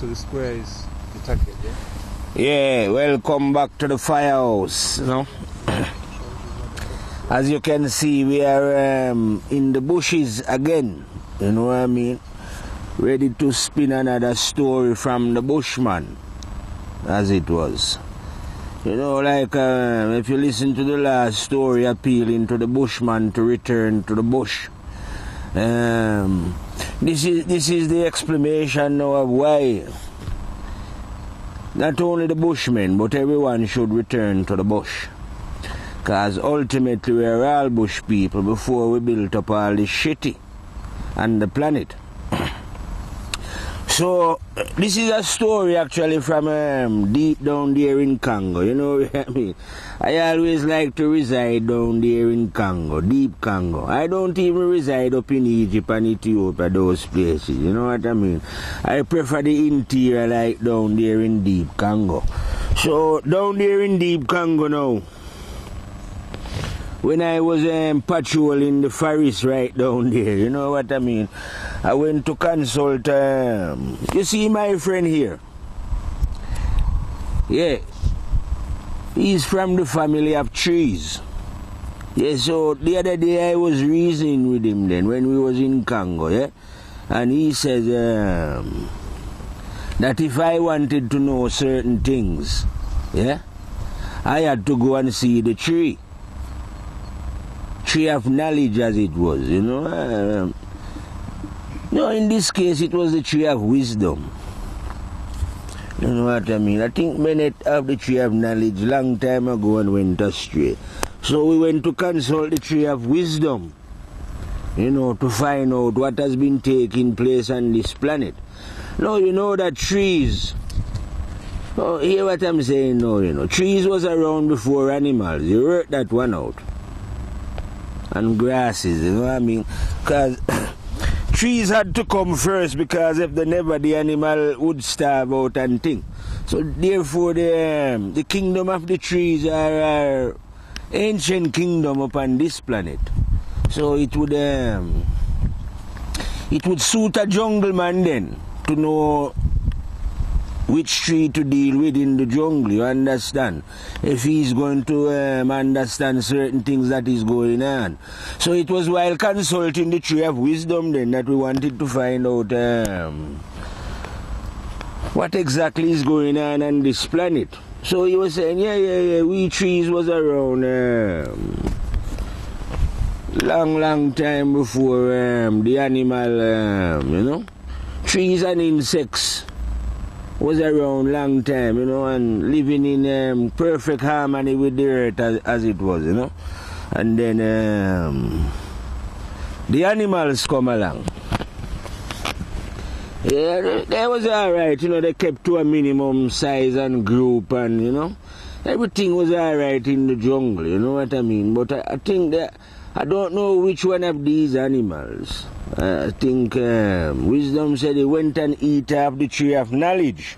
So the square is the target, yeah? Yeah, welcome back to the firehouse, you know. As you can see, we are in the bushes again, you know what I mean? Ready to spin another story from the bushman, as it was. You know, like if you listen to the last story appealing to the bushman to return to the bush, this is the explanation now of why not only the bushmen but everyone should return to the bush. Because ultimately we are all bush people before we built up all this shitty on the planet. So, this is a story actually from deep down there in Congo, you know what I mean? I always like to reside down there in Congo, deep Congo. I don't even reside up in Egypt and Ethiopia, those places, you know what I mean? I prefer the interior like down there in deep Congo. So, down there in deep Congo now, when I was patrolling the forest right down there, you know what I mean? I went to consult, you see my friend here? Yeah, he's from the family of trees. Yeah, so the other day I was reasoning with him then when we was in Congo, yeah? And he said that if I wanted to know certain things, yeah, I had to go and see the tree. Tree of knowledge as it was, you know. No, in this case it was the tree of wisdom. You know what I mean? I think Bennett have the tree of knowledge long time ago and went astray. So we went to consult the tree of wisdom, you know, to find out what has been taking place on this planet. Now you know that trees, oh, hear what I'm saying now, you know, trees was around before animals. You work that one out. And grasses, you know what I mean? Because trees had to come first, because if they never, the animal would starve out and thing. So therefore the kingdom of the trees are ancient kingdom upon this planet. So it would suit a jungle man then to know which tree to deal with in the jungle, you understand? If he's going to understand certain things that is going on. So it was while consulting the tree of wisdom then that we wanted to find out what exactly is going on this planet. So he was saying, yeah, we trees was around long time before the animal, you know, trees and insects was around long time, you know, and living in perfect harmony with the earth as it was, you know. And then the animals come along. Yeah, they was alright, you know, they kept to a minimum size and group and, you know, everything was alright in the jungle, you know what I mean. But I think that, I don't know which one of these animals. I think wisdom said he went and eat off the tree of knowledge.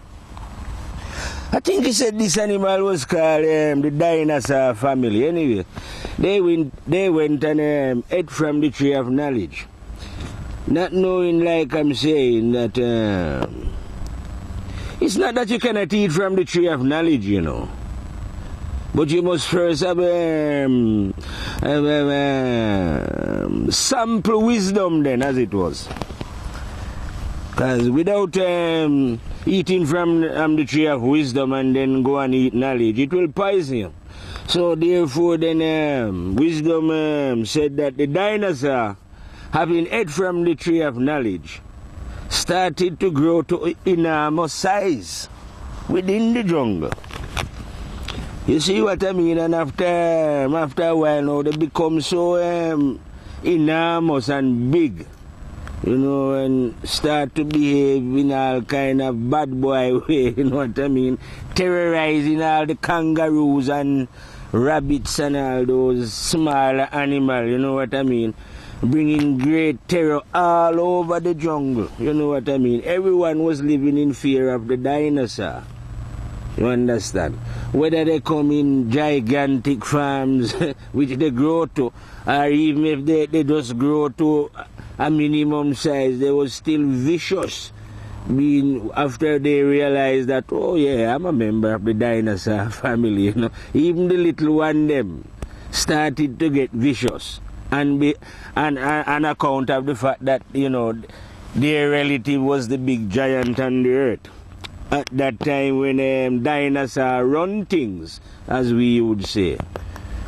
I think he said this animal was called the dinosaur family. Anyway, they went and ate from the tree of knowledge. Not knowing, like I'm saying, that it's not that you cannot eat from the tree of knowledge, you know. But you must first have sample wisdom then, as it was. Because without eating from the tree of wisdom and then go and eat knowledge, it will poison you. So therefore then wisdom said that the dinosaur, having ate from the tree of knowledge, started to grow to enormous size within the jungle. You see what I mean? And after a while now, they become so enormous and big, you know, and start to behave in all kind of bad boy way, you know what I mean? Terrorizing all the kangaroos and rabbits and all those smaller animals, you know what I mean? Bringing great terror all over the jungle, you know what I mean? Everyone was living in fear of the dinosaur. You understand? Whether they come in gigantic farms, which they grow to, or even if they just grow to a minimum size, they were still vicious. being after they realized that, oh yeah, I'm a member of the dinosaur family, you know, even the little one them started to get vicious and be on account of the fact that, you know, their relative was the big giant on the earth. At that time when dinosaur run things, as we would say.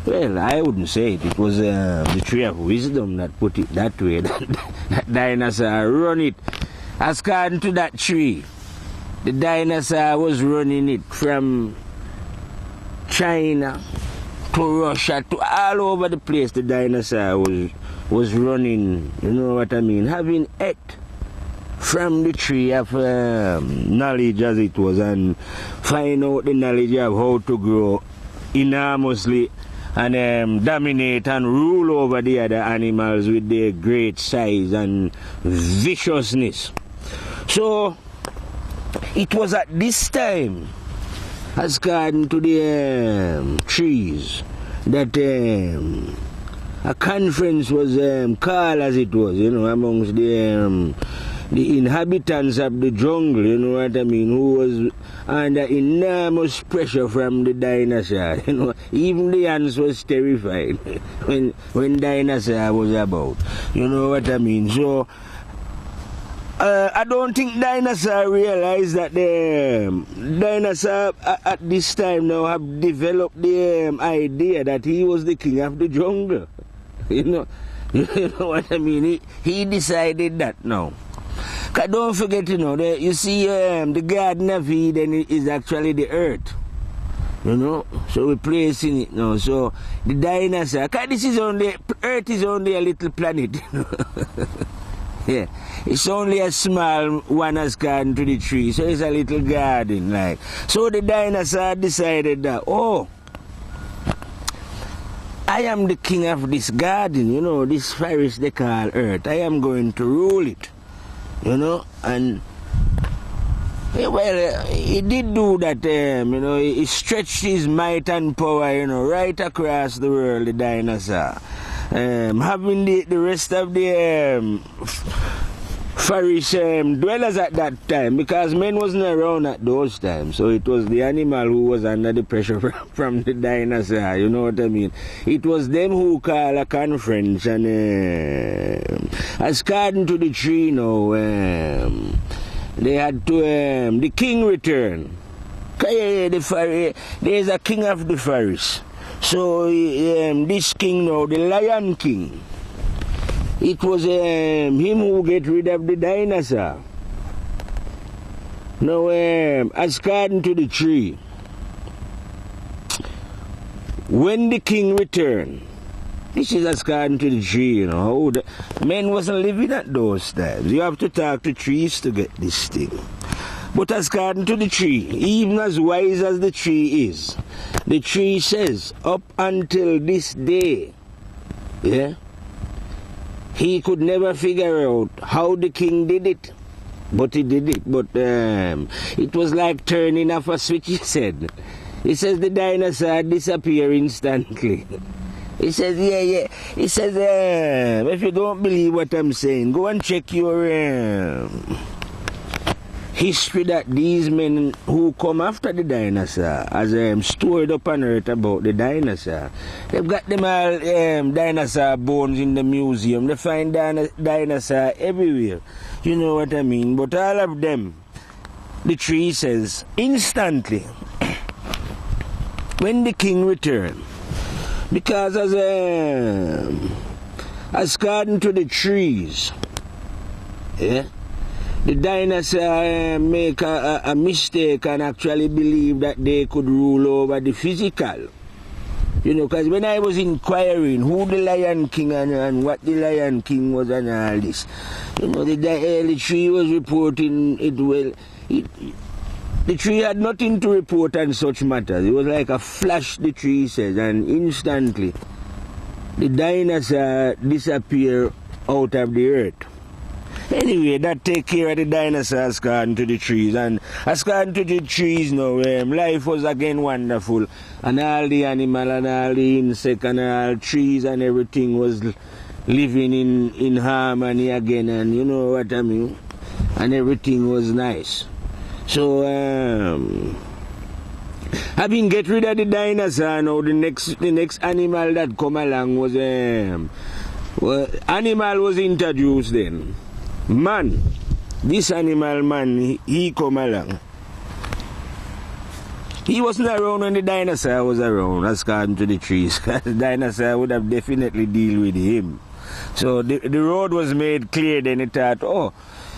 Well, I wouldn't say it. It was the tree of wisdom that put it that way. That dinosaur run it. According to that tree, the dinosaur was running it from China to Russia to all over the place. The dinosaur was running, you know what I mean, having ate from the tree of knowledge as it was, and find out the knowledge of how to grow enormously and dominate and rule over the other animals with their great size and viciousness. So it was at this time, as according to the trees, that a conference was called, as it was, you know, amongst the inhabitants of the jungle, you know what I mean, who was under enormous pressure from the dinosaur. You know, even the ants was terrified when dinosaur was about. You know what I mean? So I don't think dinosaur realized that the dinosaur at this time now have developed the idea that he was the king of the jungle. You know what I mean? He decided that now. Cause don't forget, you know, you see the Garden of Eden is actually the earth. You know, so we're placing it now. So the dinosaur, cause this is only, earth is only a little planet. You know? Yeah, it's only a small one as garden to the tree, so it's a little garden, like. So the dinosaur decided that, oh, I am the king of this garden, you know, this forest they call earth. I am going to rule it, you know, and well, he did do that, you know, he stretched his might and power, you know, right across the world, the dinosaur. Having the rest of the forest dwellers at that time, because men wasn't around at those times, so it was the animal who was under the pressure from the dinosaur, you know what I mean. It was them who called a conference, and as according to the tree now, they had to, the king return. There's a king of the forest. So this king now, the Lion King, it was him who get rid of the dinosaur. Now, as according to the tree, when the king returned, this is as according to the tree, you know, men wasn't living at those times. You have to talk to trees to get this thing. But as according to the tree, even as wise as the tree is, the tree says, up until this day, yeah, he could never figure out how the king did it. But he did it. But it was like turning off a switch, he said. He says the dinosaur disappeared instantly. He says, yeah. He says, if you don't believe what I'm saying, go and check your history that these men who come after the dinosaur as stored up on earth about the dinosaur. They've got them all dinosaur bones in the museum. They find dinosaur everywhere. You know what I mean? But all of them, the tree says, instantly, when the king returned, because as according to the trees, yeah, the dinosaur make a mistake and actually believe that they could rule over the physical. You know, because when I was inquiring who the Lion King and what the Lion King was and all this, you know, the tree was reporting it well. The tree had nothing to report on such matters. It was like a flash, the tree says, and instantly the dinosaur disappeared out of the earth. Anyway, that take care of the dinosaurs according to the trees. And according to the trees now, life was again wonderful. And all the animal and all the insect and all trees and everything was living in harmony again. And you know what I mean? and everything was nice. So, having get rid of the dinosaur now, the next animal that come along was animal was introduced then. Man. This animal man, he come along. He wasn't around when the dinosaur was around, according to the trees. The dinosaur would have definitely deal with him. So the road was made clear, then he thought, oh,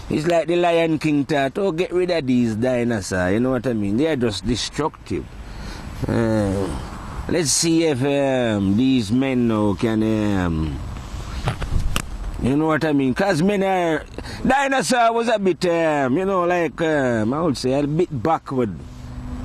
it's like the Lion King thought, oh, get rid of these dinosaurs, you know what I mean? They are just destructive. Let's see if these men now can, you know what I mean? Because men are, dinosaur was a bit, you know, like, I would say, a bit backward.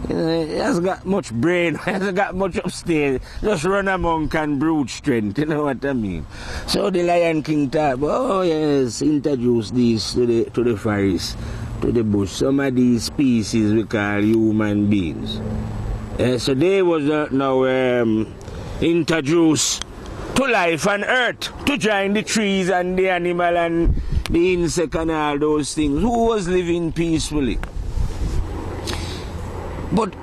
He hasn't got much brain, he hasn't got much upstairs, just run among and brute strength, you know what I mean? So the Lion King thought, oh yes, introduce these to the forest, to the bush. Some of these species we call human beings. So they was now introduced to life on earth, to join the trees and the animal and the insect and all those things, who was living peacefully. But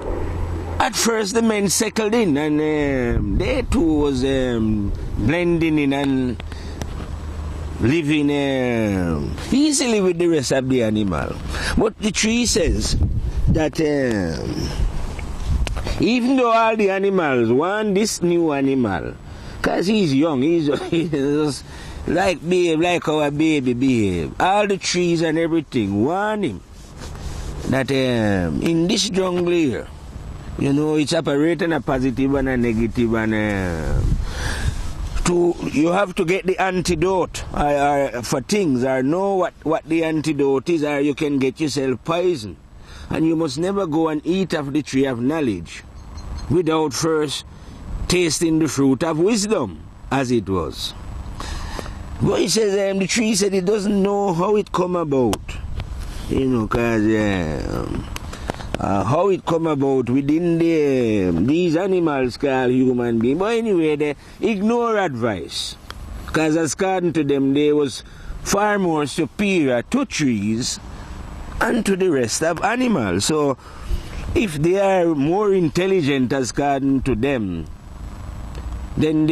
at first the men settled in and they too was blending in and living easily with the rest of the animal. But the tree says that even though all the animals want this new animal, because he's young, he's just like our baby behave, all the trees and everything want him. That in this jungle here, you know, it's operating a positive and a negative, and you have to get the antidote for things, or know what the antidote is, or you can get yourself poison. And you must never go and eat of the tree of knowledge without first tasting the fruit of wisdom, as it was. But he says the tree said it doesn't know how it come about. You know, because how it come about within these animals called human beings. But anyway, they ignore advice. Because according to them, they was far more superior to trees and to the rest of animals. So, if they are more intelligent according to them, then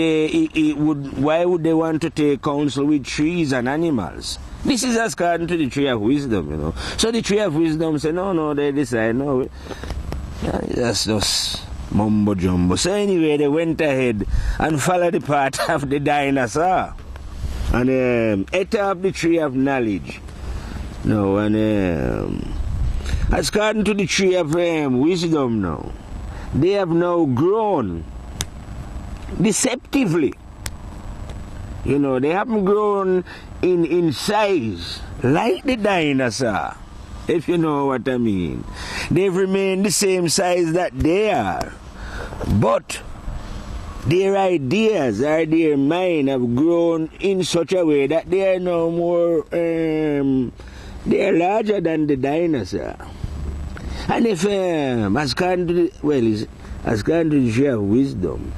why would they want to take counsel with trees and animals? This is according to the tree of wisdom, you know. So the tree of wisdom said, no, they decide, no, that's just mumbo jumbo. So anyway, they went ahead and followed the path of the dinosaur and ate up the tree of knowledge. No, and according to the tree of wisdom now, they have now grown deceptively. You know, they haven't grown in size like the dinosaur, if you know what I mean. They've remained the same size that they are, but their ideas or their mind have grown in such a way that they are now more, they are larger than the dinosaur. And if, according to the tree of wisdom,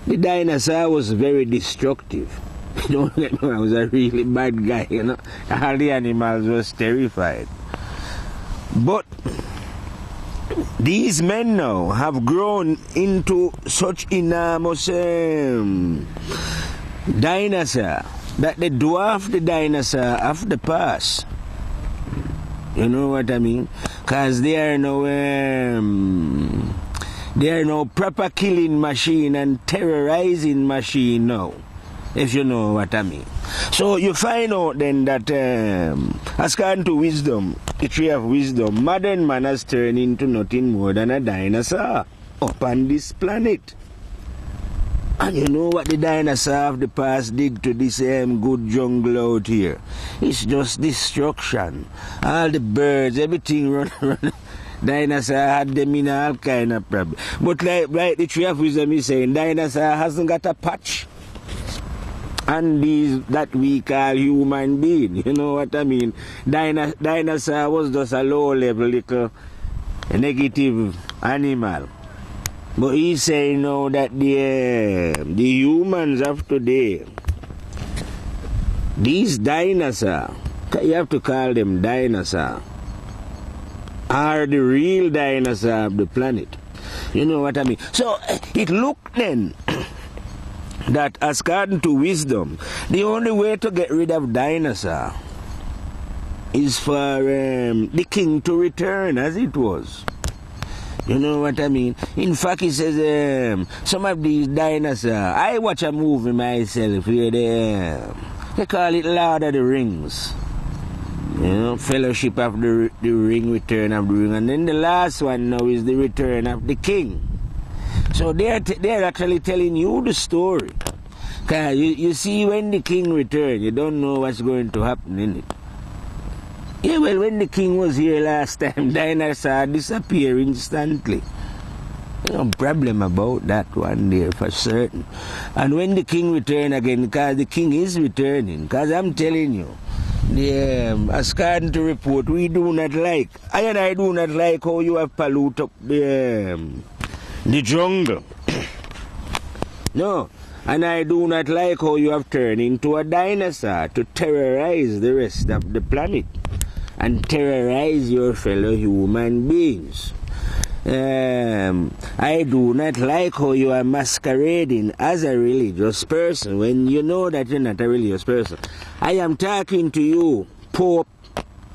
the dinosaur was very destructive. Don't get me wrong, I was a really bad guy, you know. All the animals was terrified. But these men now have grown into such enormous dinosaur that they dwarf the dinosaur of the past. You know what I mean? Because they are now proper killing machine and terrorizing machine now, if you know what I mean. So you find out then that according to wisdom, the tree of wisdom, modern man has turned into nothing more than a dinosaur upon this planet. And you know what the dinosaur of the past did to this good jungle out here? It's just destruction. All the birds, everything run. Dinosaur had them in all kind of problems. But like the tree of wisdom is saying, dinosaur hasn't got a patch. And these that we call human being, you know what I mean? Dinosaur was just a low level little negative animal. But he's saying now that the humans of today, these dinosaurs, You have to call them dinosaur. Are the real dinosaur of the planet. You know what I mean? So it looked then that according to wisdom, the only way to get rid of dinosaur is for the king to return as it was. You know what I mean? In fact, he says some of these dinosaurs, I watch a movie myself where they call it Lord of the Rings. You know, Fellowship of the Ring, Return of the Ring. And then the last one now is the Return of the King. So they're actually telling you the story. Because you see, when the king returns, you don't know what's going to happen in it. Yeah, well, when the king was here last time, dinosaurs disappear instantly. No problem about that one there for certain. And when the king return again, because the king is returning, because I'm telling you, according to report, we do not like, I do not like how you have polluted up the jungle. No, and I do not like how you have turned into a dinosaur to terrorize the rest of the planet and terrorize your fellow human beings. I do not like how you are masquerading as a religious person when you know that you're not a religious person. I am talking to you, Pope,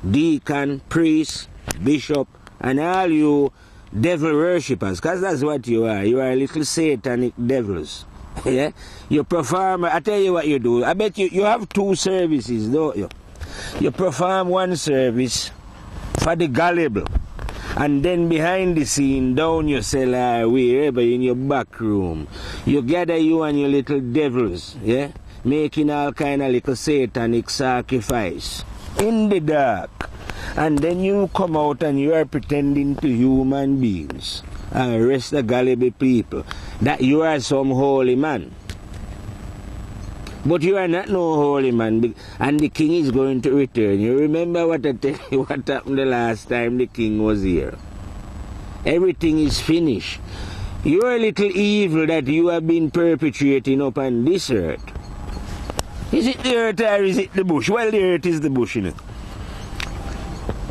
Deacon, Priest, Bishop, and all you devil worshippers, because that's what you are. You are little satanic devils. Yeah? You perform, I tell you what you do. I bet you have two services, don't you? You perform one service for the gullible, and then behind the scene, down your cellar, wherever, in your back room, you gather you and your little devils, yeah? Making all kind of little satanic sacrifice in the dark. And then you come out and you are pretending to human beings and the rest of gullible people that you are some holy man. But you are not no holy man, and the king is going to return. You remember what I tell you, what happened the last time the king was here? Everything is finished. Your little evil that you have been perpetrating upon this earth. Is it the earth or is it the bush? Well, the earth is the bush, you know.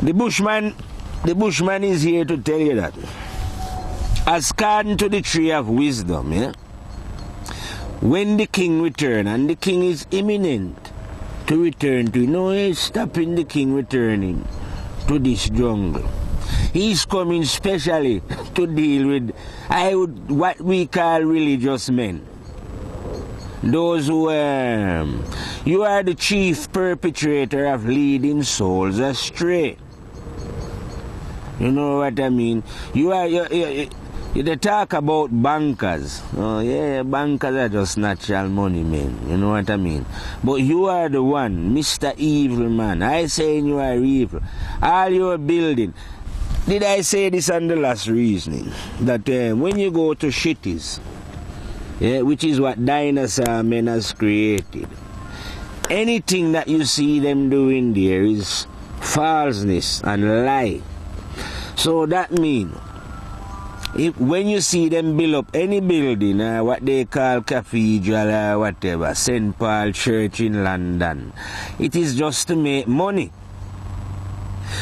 The bushman is here to tell you that. As according to the tree of wisdom, yeah? When the king return, and the king is imminent to return to, you know, he's stopping the king returning to this jungle. He's coming specially to deal with what we call religious men. Those who, you are the chief perpetrator of leading souls astray. You know what I mean? You talk about bankers. Oh yeah, bankers are just natural money men. You know what I mean? But you are the one, Mr. Evil Man. I say you are evil. All your building. Did I say this on the last reasoning? That when you go to shitties, yeah, which is what dinosaur men has created, anything that you see them doing there is falseness and lie. So that means, when you see them build up any building, what they call cathedral or whatever, St. Paul Church in London, it is just to make money.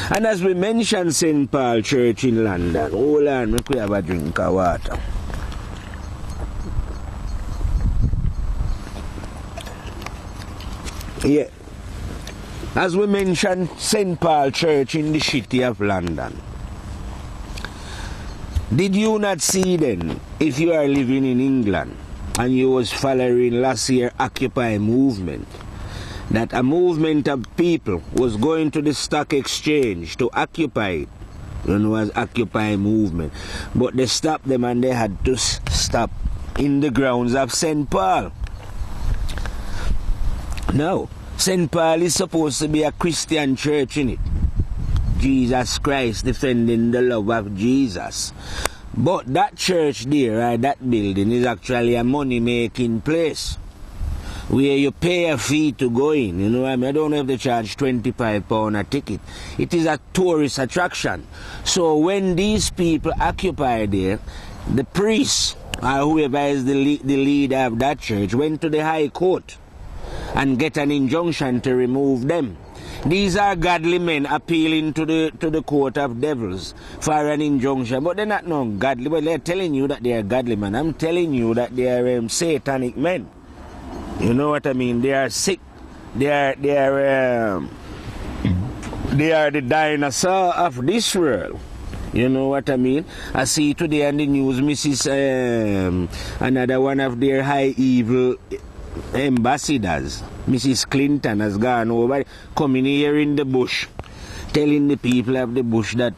And as we mentioned St. Paul Church in London, hold on, we have a drink of water. Yeah. As we mentioned St. Paul Church in the city of London, did you not see then, if you are living in England and you was following last year Occupy movement, that a movement of people was going to the stock exchange to occupy it, you know, as Occupy movement, but they stopped them and they had to stop in the grounds of St. Paul. Now, St. Paul is supposed to be a Christian church, in it. Jesus Christ defending the love of Jesus. But that church there, that building, is actually a money-making place where you pay a fee to go in. You know what I mean? I don't know if they charge £25 a ticket. It is a tourist attraction. So when these people occupy there, the priest, or whoever is the leader of that church, went to the High Court and get an injunction to remove them. These are godly men appealing to the court of devils for an injunction, but they're not no godly. Well, they're telling you that they are godly men. I'm telling you that they are satanic men. You know what I mean? They are sick. They are the dinosaur of this world. You know what I mean? I see today on the news, another one of their high evil ambassadors, Mrs. Clinton, has gone over, coming here in the bush, telling the people of the bush that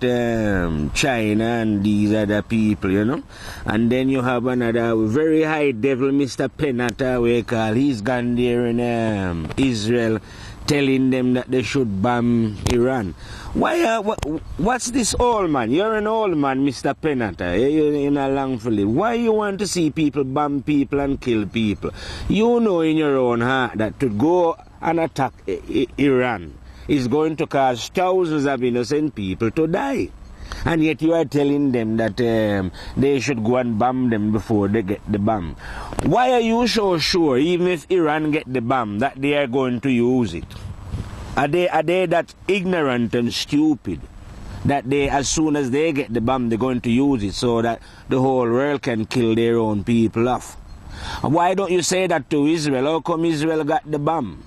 China and these other people, you know. And then you have another very high devil, Mr. Penata, we call. He's gone there in Israel, telling them that they should bomb Iran. What's this old man? You're an old man, Mr. Penata. You're in a long for live. Why you want to see people bomb people and kill people? You know in your own heart that to go and attack Iran is going to cause thousands of innocent people to die. And yet you are telling them that they should go and bomb them before they get the bomb. Why are you so sure, even if Iran get the bomb, that they are going to use it? Are they that ignorant and stupid that they, as soon as they get the bomb, they're going to use it so that the whole world can kill their own people off? Why don't you say that to Israel? How come Israel got the bomb?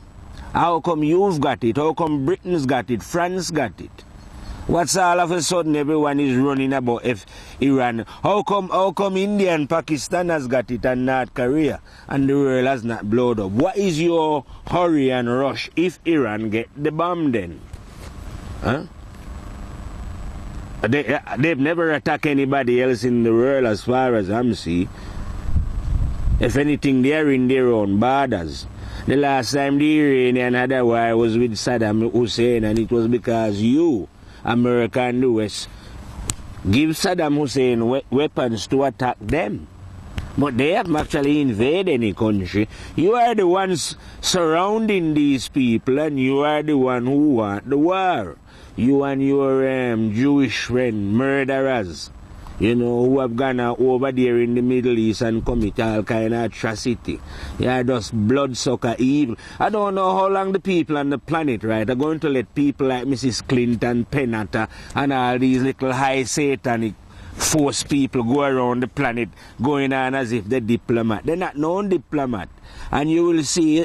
How come you've got it? How come Britain's got it? France got it? What's all of a sudden everyone is running about if Iran? How come India and Pakistan has got it and North Korea and the world has not blown up? What is your hurry and rush if Iran get the bomb then? Huh? They've never attacked anybody else in the world as far as I'm seeing. If anything, they're in their own borders. The last time the Iranian had a war was with Saddam Hussein, and it was because you, America and the West, give Saddam Hussein weapons to attack them. But they have actually invaded any country. You are the ones surrounding these people, and you are the one who want the war. You and your Jewish friend, murderers, you know, who have gone over there in the Middle East and commit all kind of atrocity. You are just bloodsucker evil. I don't know how long the people on the planet, right, are going to let people like Mrs. Clinton, Penata, and all these little high satanic force people go around the planet going on as if they're diplomat. They're not known diplomat. And you will see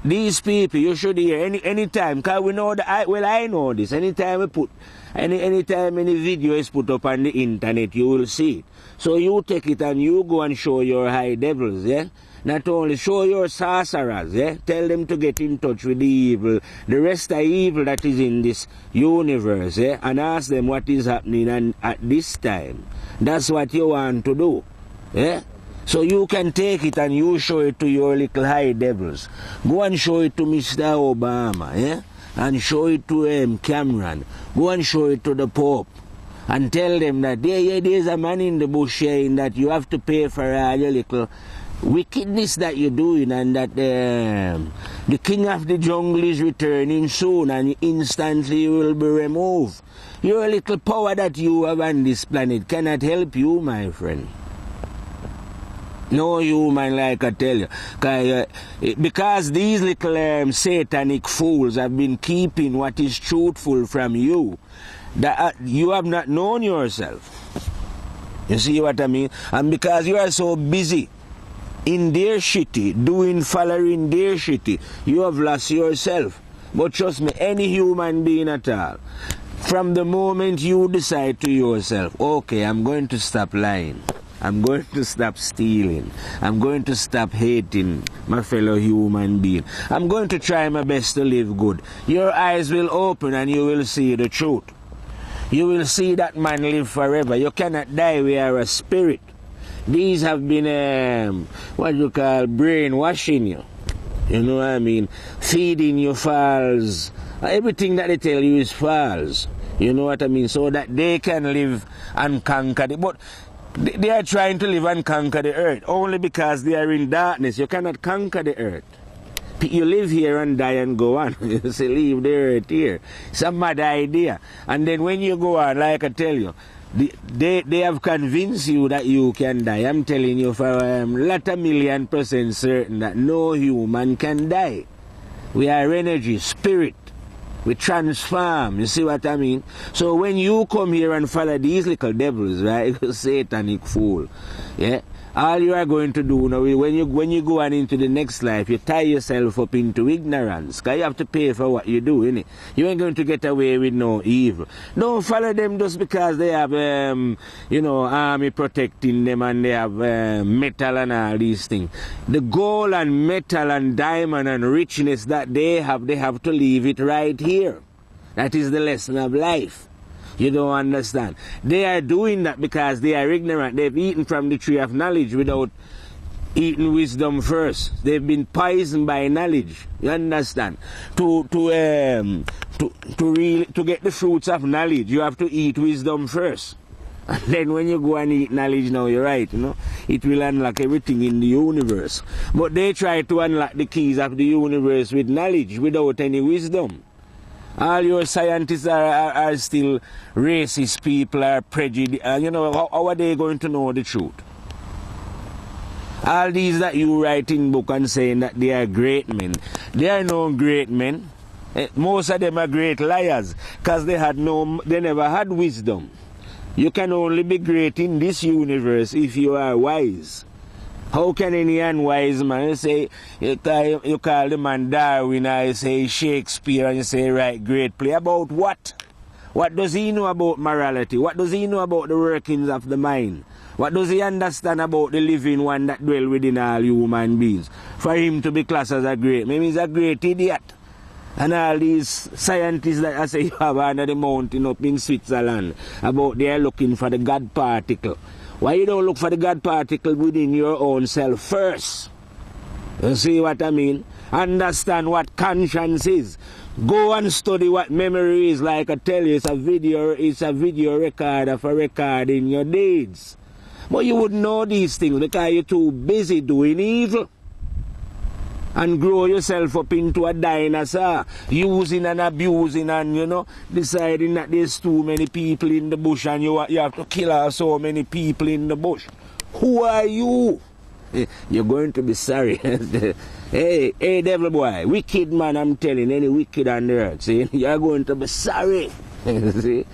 these people, you should hear any time, because we know that I know this. Anytime we put anytime any video is put up on the internet, you will see it. So you take it and you go and show your high devils, yeah? Not only show your sorcerers, yeah? Tell them to get in touch with the evil, the rest of evil that is in this universe, yeah? And ask them what is happening at this time. That's what you want to do, yeah? So you can take it and you show it to your little high devils. Go and show it to Mr. Obama, yeah? And show it to Cameron. Go and show it to the Pope. And tell them that there's a man in the bush saying that you have to pay for all your little wickedness that you're doing, and that the king of the jungle is returning soon and instantly you will be removed. Your little power that you have on this planet cannot help you, my friend. No human, like I tell you. Because these little satanic fools have been keeping what is truthful from you, that you have not known yourself. You see what I mean? And because you are so busy in their shitty, following their shitty, you have lost yourself. But trust me, any human being at all, from the moment you decide to yourself, okay, I'm going to stop lying, I'm going to stop stealing, I'm going to stop hating my fellow human being, I'm going to try my best to live good, your eyes will open and you will see the truth. You will see that man live forever. You cannot die, we are a spirit. These have been, what you call, brainwashing you. You know what I mean? Feeding you false. Everything that they tell you is false. You know what I mean? So that they can live and conquer it. But they are trying to live and conquer the earth only because they are in darkness. You cannot conquer the earth. You live here and die and go on. You say, leave the earth here. Some mad idea. And then when you go on, like I tell you, they have convinced you that you can die. I'm telling you for a lot of $1,000,000% certain that no human can die. We are energy, spirit. We transform, you see what I mean? So when you come here and follow these little devils, right, satanic fool, yeah, all you are going to do now, when you go on into the next life, you tie yourself up into ignorance, because you have to pay for what you do, innit? You ain't going to get away with no evil. Don't follow them just because they have, army protecting them and they have metal and all these things. The gold and metal and diamond and richness that they have to leave it right here. That is the lesson of life. You don't understand. They are doing that because they are ignorant. They've eaten from the tree of knowledge without eating wisdom first. They've been poisoned by knowledge. You understand? To get the fruits of knowledge, you have to eat wisdom first. And then when you go and eat knowledge now, you're right, it will unlock everything in the universe. But they try to unlock the keys of the universe with knowledge without any wisdom. All your scientists are still racist people, are prejudiced. How are they going to know the truth? All these that you write in book and saying that they are great men, they are no great men. Most of them are great liars because they never had wisdom. You can only be great in this universe if you are wise. How can any unwise man say, you call the man Darwin, or you say Shakespeare, and you say, right, great play. About what? What does he know about morality? What does he know about the workings of the mind? What does he understand about the living one that dwell within all human beings? For him to be classed as a great, maybe he's a great idiot. And all these scientists that I say you have under the mountain up in Switzerland, about they are looking for the God particle. Why you don't look for the God particle within your own self first? You see what I mean? Understand what conscience is. Go and study what memory is like. I tell you, it's a video recorder for recording your deeds. But you wouldn't know these things because you're too busy doing evil. And grow yourself up into a dinosaur, using and abusing and, deciding that there's too many people in the bush and you have to kill off so many people in the bush. Who are you? You're going to be sorry. Hey, devil boy, wicked man, I'm telling any wicked on the earth, see? You're going to be sorry. See?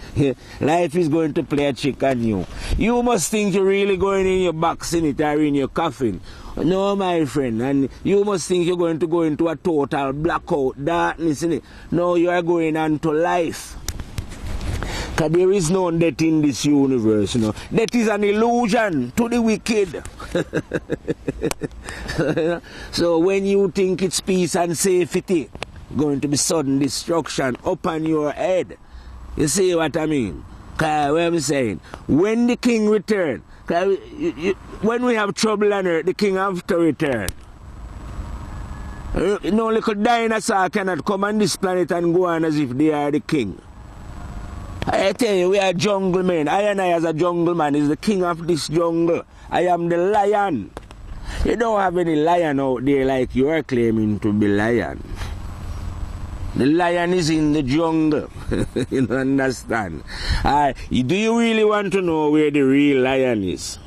Life is going to play a trick on you. You must think you're really going in your box in it or in your coffin. No, my friend, and you must think you're going to go into a total blackout, darkness, innit? No, you are going on to life. Because there is no death in this universe, Death is an illusion to the wicked. So when you think it's peace and safety, going to be sudden destruction upon your head. You see what I mean? Because what I'm saying, when the king returns, when we have trouble on earth, the king have to return. No little dinosaur cannot come on this planet and go on as if they are the king. I tell you, we are jungle men. I as a jungle man is the king of this jungle. I am the lion. You don't have any lion out there like you are claiming to be lion. The lion is in the jungle. You don't understand? Do you really want to know where the real lion is?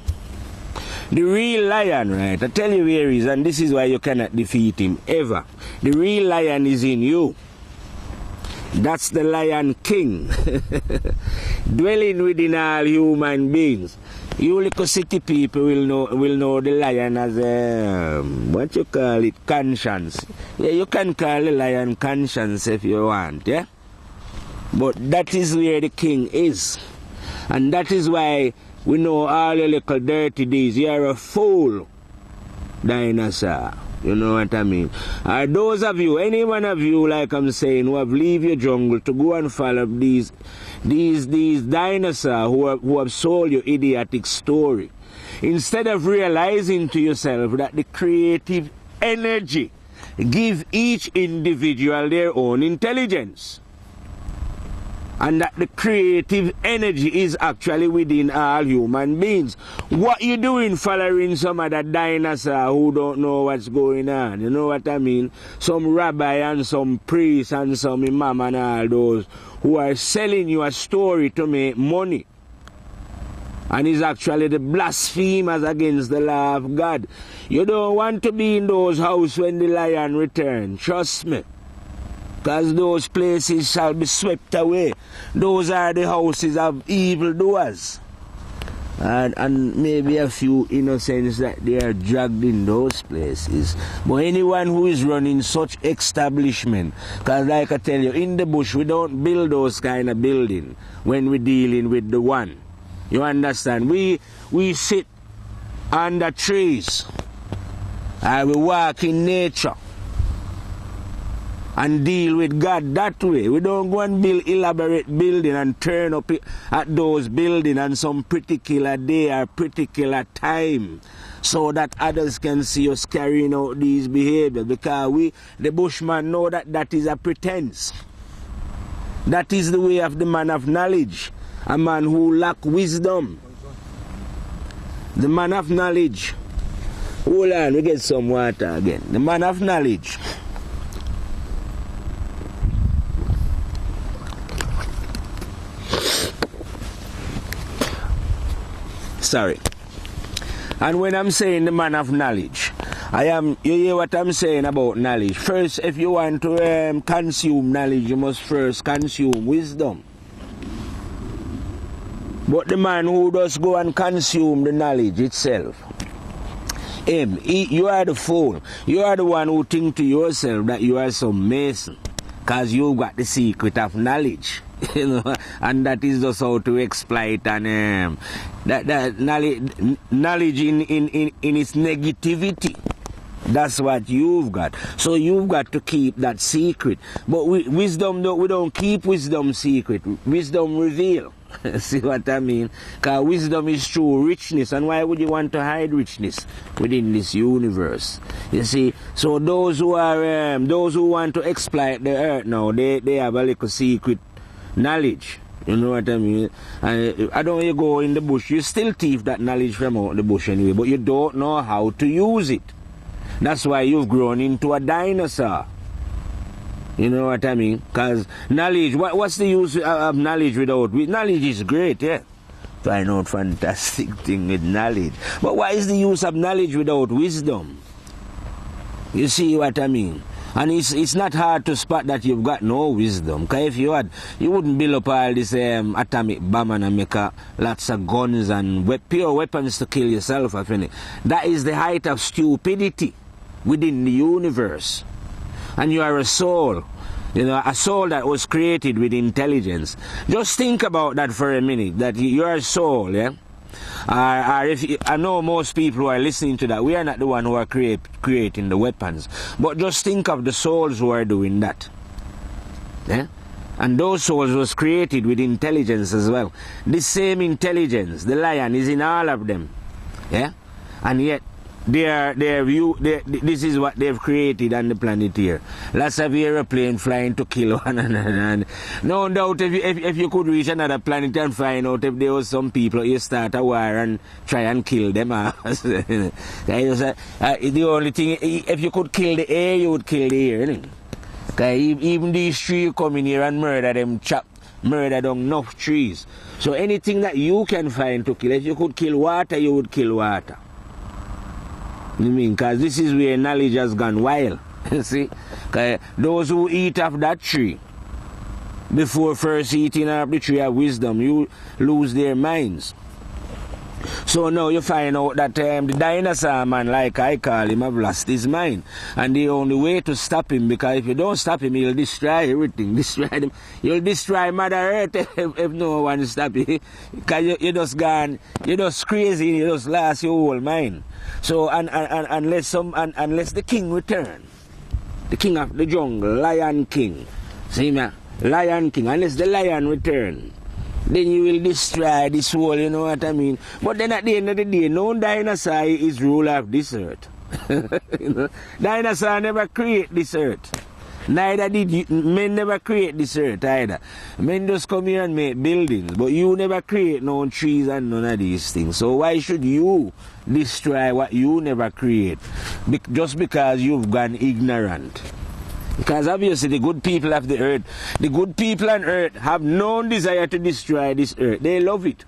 The real lion, right? I tell you where he is, and this is why you cannot defeat him, ever. The real lion is in you. That's the Lion King. Dwelling within all human beings. You little city people will know the lion as what you call it, conscience. Yeah, you can call the lion conscience if you want, yeah? But that is where the king is. And that is why we know all your little dirty deeds. You are a fool, dinosaur. You know what I mean? Those of you, any one of you, like I'm saying, who have leave your jungle to go and follow these dinosaurs who have sold you idiotic story. Instead of realizing to yourself that the creative energy give each individual their own intelligence. And that the creative energy is actually within all human beings. What you doing following some other dinosaur who don't know what's going on? You know what I mean? Some rabbi and some priest and some imam and all those who are selling you a story to make money. And is actually the blasphemers against the law of God. You don't want to be in those houses when the lion returns. Trust me. because those places shall be swept away. Those are the houses of evildoers. And maybe a few innocents that they are dragged in those places. But anyone who is running such establishment, because like I tell you, in the bush we don't build those kind of building when we're dealing with the one. You understand? We sit under trees. We walk in nature and deal with God that way. We don't go and build elaborate building and turn up at those buildings on some particular day or particular time so that others can see us carrying out these behaviors, because we, the bushman, know that that is a pretense. That is the way of the man of knowledge, a man who lack wisdom. The man of knowledge. Hold on, we get some water again. The man of knowledge. Sorry. And when I'm saying the man of knowledge, you hear what I'm saying about knowledge. First, if you want to consume knowledge, you must first consume wisdom. But the man who does go and consume the knowledge itself, you are the fool. You are the one who think to yourself that you are some mason, because you got the secret of knowledge. You know, and that is just how to exploit and that knowledge in its negativity. That's what you've got. So you've got to keep that secret. But wisdom, we don't keep wisdom secret. Wisdom reveal. See what I mean? Because wisdom is true richness. And why would you want to hide richness within this universe? You see, so those who want to exploit the earth now, they have a little secret knowledge. You know what I mean? And I don't you go in the bush, you still thief that knowledge from out the bush anyway, but you don't know how to use it. That's why you've grown into a dinosaur. You know what I mean? Because knowledge, what's the use of knowledge without? Knowledge is great, yeah. Find out fantastic thing with knowledge. But what is the use of knowledge without wisdom? You see what I mean? And it's not hard to spot that you've got no wisdom. Because if you had, you wouldn't build up all this atomic bomb and make lots of guns and pure weapons to kill yourself. I think that is the height of stupidity within the universe. And you are a soul, you know, a soul that was created with intelligence. Just think about that for a minute, that you are a soul, yeah? I know most people who are listening to that, we are not the one who are creating the weapons. But just think of the souls who are doing that. Yeah? And those souls was created with intelligence as well. The same intelligence, the lion, is in all of them. Yeah? And yet, this is what they've created on the planet here. Lots of aeroplanes flying to kill one another. No doubt if you could reach another planet and find out if there was some people, you start a war and try and kill them. The only thing, if you could kill the air, you would kill the air. Because even these trees come in here and murder them, murder down enough trees. So anything that you can find to kill, if you could kill water, you would kill water. You mean, because this is where knowledge has gone wild. You see? Those who eat of that tree, before first eating of the tree of wisdom, you lose their minds. So now you find out that the dinosaur man, like I call him, have lost his mind. And the only way to stop him, because if you don't stop him, he'll destroy everything. Destroy them. You'll destroy Mother Earth if no one stop you. Because you just gone, you just crazy, you just lost your whole mind. So unless the king return, the king of the jungle, Lion King, see me, Lion King, unless the lion return, then you will destroy this world, you know what I mean? But then at the end of the day, no dinosaur is ruler of this earth. You know? Dinosaur never create this earth. Neither did you, men never create this earth either. Men just come here and make buildings, but you never create no trees and none of these things. So why should you destroy what you never create? Just because you've gone ignorant. Because obviously the good people of the earth, the good people on earth have no desire to destroy this earth. They love it.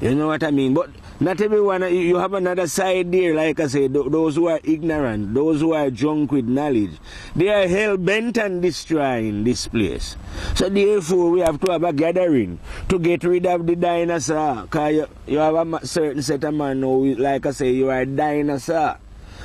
You know what I mean? But Not everyone, you have another side there, like I say, those who are ignorant, those who are drunk with knowledge. They are hell-bent on destroying this place. So therefore, we have to have a gathering to get rid of the dinosaur. Because you have a certain set of man now, like I say, you are a dinosaur.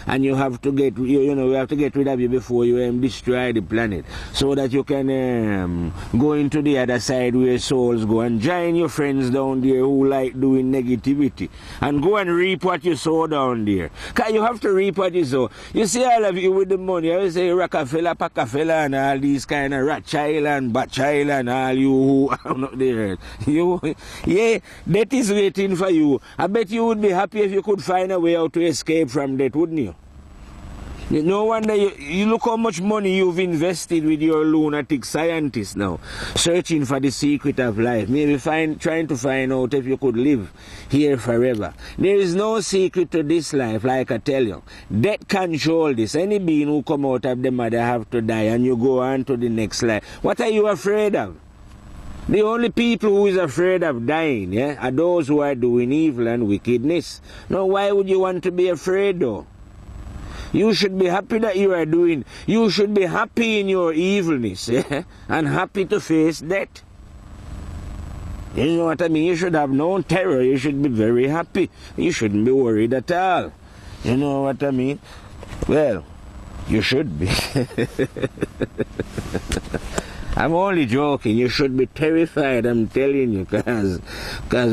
And you have to get, we have to get rid of you before you destroy the planet, so that you can go into the other side where souls go and join your friends down there who like doing negativity and go and reap what you sow down there. Because you have to reap what you sow. You see all of you with the money, I say Rockefeller, Packefeller and all these kind of Rothschild and Batchild and all you who are not there. Yeah, death is waiting for you. I bet you would be happy if you could find a way out to escape from death, wouldn't you? No wonder you look how much money you've invested with your lunatic scientists now, searching for the secret of life, maybe trying to find out if you could live here forever. There is no secret to this life, like I tell you. Death control this. Any being who come out of the mother have to die, and you go on to the next life. What are you afraid of? The only people who is afraid of dying, are those who are doing evil and wickedness. Now, why would you want to be afraid though? You should be happy that you are doing. You should be happy in your evilness, and happy to face death. You know what I mean? You should have no terror. You should be very happy. You shouldn't be worried at all. You know what I mean? Well, you should be. I'm only joking. You should be terrified, I'm telling you, because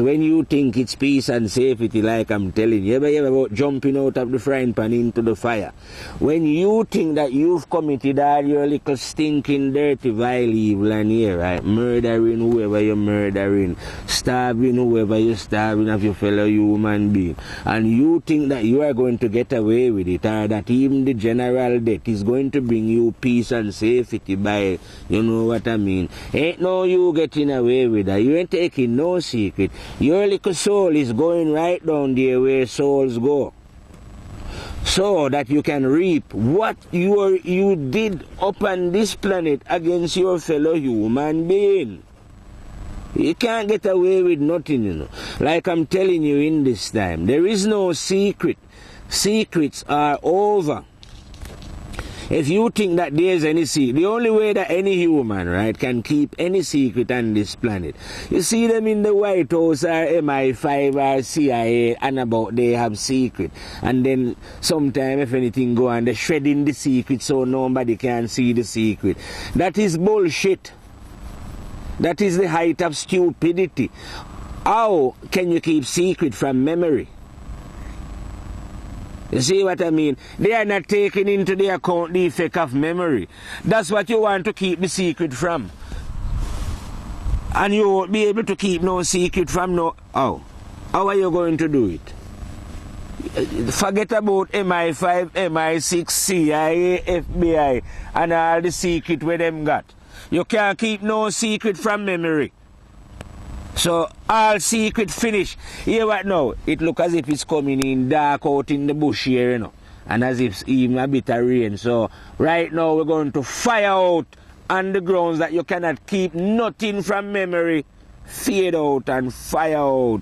when you think it's peace and safety, like I'm telling you, ever about jumping out of the frying pan into the fire. When you think that you've committed all your little stinking, dirty, vile evil and here, right? Murdering whoever you're murdering, starving whoever you're starving of your fellow human being, and you think that you are going to get away with it, or that even the general death is going to bring you peace and safety by, what I mean? Ain't no you getting away with that. You ain't taking no secret. Your little soul is going right down there where souls go, so that you can reap what you did upon this planet against your fellow human being. You can't get away with nothing, Like I'm telling you in this time, there is no secret. Secrets are over. If you think that there's any secret, the only way that any human, right, can keep any secret on this planet, you see them in the White House or MI5 or CIA and about they have secret. And then sometime if anything go on, they're shredding the secret so nobody can see the secret. That is bullshit. That is the height of stupidity. How can you keep secret from memory? You see what I mean? They are not taking into the account the effect of memory. That's what you want to keep the secret from. And you won't be able to keep no secret from no... How? How are you going to do it? Forget about MI5, MI6, CIA, FBI, and all the secret where them got. You can't keep no secret from memory. So, all secret finish. Hear what now? It look as if it's coming in dark out in the bush here, And as if it's even a bit of rain. So, right now we're going to fire out on the grounds that you cannot keep nothing from memory. Fade out and fire out.